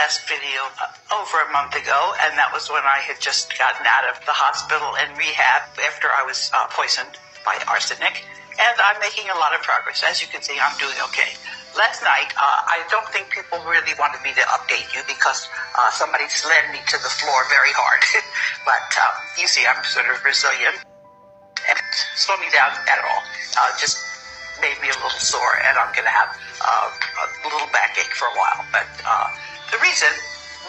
last video over a month ago, and that was when I had just gotten out of the hospital and rehab after I was poisoned by arsenic. And I'm making a lot of progress. As you can see, I'm doing okay. Last night, I don't think people really wanted me to update you because somebody slammed me to the floor very hard. But you see, I'm sort of resilient. And slow me down at all. Just made me a little sore, and I'm going to have a little backache for a while. But the reason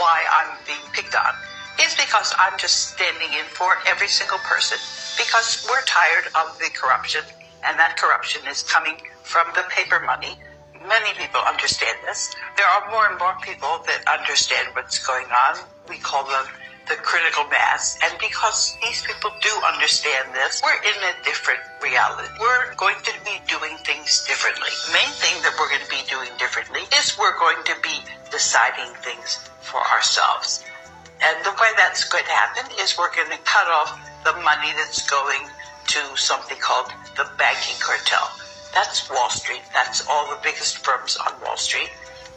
why I'm being picked on is because I'm just standing in for every single person, because we're tired of the corruption, and that corruption is coming from the paper money. Many people understand this. There are more and more people that understand what's going on. We call them the critical mass. And because these people do understand this, we're in a different reality. We're going to be doing things differently. The main thing that we're going to be doing differently is we're going to be deciding things for ourselves. And the way that's going to happen is we're going to cut off the money that's going to something called the banking cartel. That's Wall Street. That's all the biggest firms on Wall Street.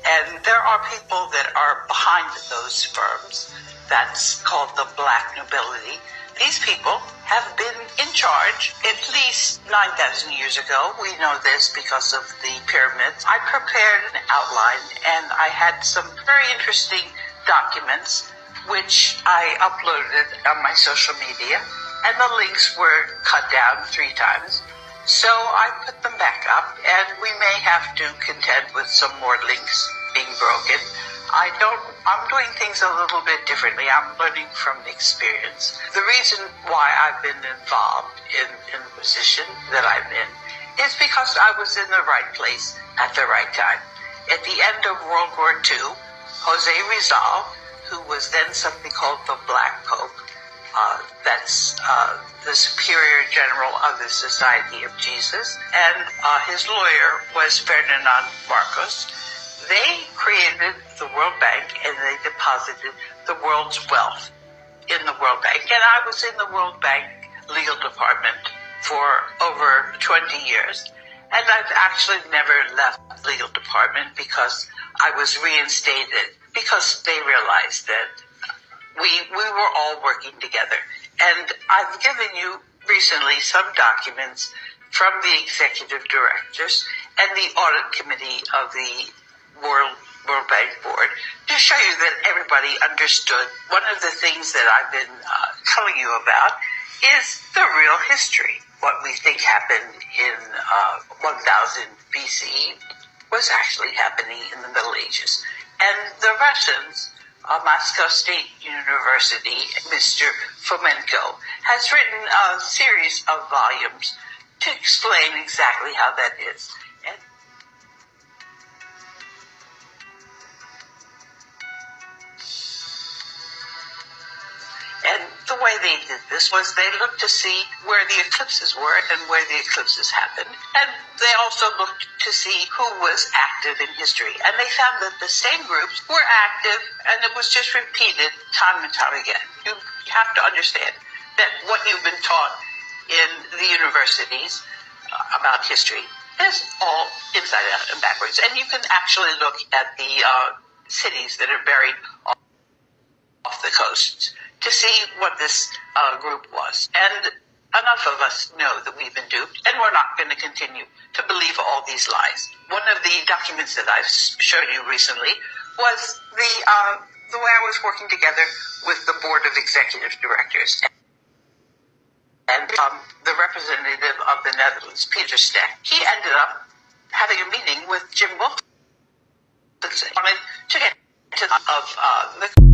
And there are people that are behind those firms. That's called the black nobility. These people have been in charge at least 9,000 years ago. We know this because of the pyramids. I prepared an outline, and I had some very interesting documents which I uploaded on my social media, and the links were cut down 3 times. So I put them back up, and we may have to contend with some more links being broken. I'm doing things a little bit differently. I'm learning from the experience. The reason why I've been involved in the position that I'm in is because I was in the right place at the right time. At the end of World War II, Jose Rizal, who was then something called the Black Pope, that's the Superior General of the Society of Jesus, and his lawyer was Ferdinand Marcos. They created the World Bank, and they deposited the world's wealth in the World Bank. And I was in the World Bank legal department for over 20 years. And I've actually never left the legal department because I was reinstated, because they realized that we were all working together. And I've given you recently some documents from the executive directors and the audit committee of the World Bank Board to show you that everybody understood. One of the things that I've been telling you about is the real history. What we think happened in 1000 BC was actually happening in the Middle Ages. And the Russians, Moscow State University, Mr. Fomenko, has written a series of volumes to explain exactly how that is. And the way they did this was they looked to see where the eclipses were and where the eclipses happened. And they also looked to see who was active in history. And they found that the same groups were active, and it was just repeated time and time again. You have to understand that what you've been taught in the universities about history is all inside out and backwards. And you can actually look at the cities that are buried off the coasts to see what this group was. And enough of us know that we've been duped, and we're not going to continue to believe all these lies. One of the documents that I've shown you recently was the way I was working together with the board of executive directors. And the representative of the Netherlands, Peter Steck, he ended up having a meeting with Jim Wolf. Wanted to get to the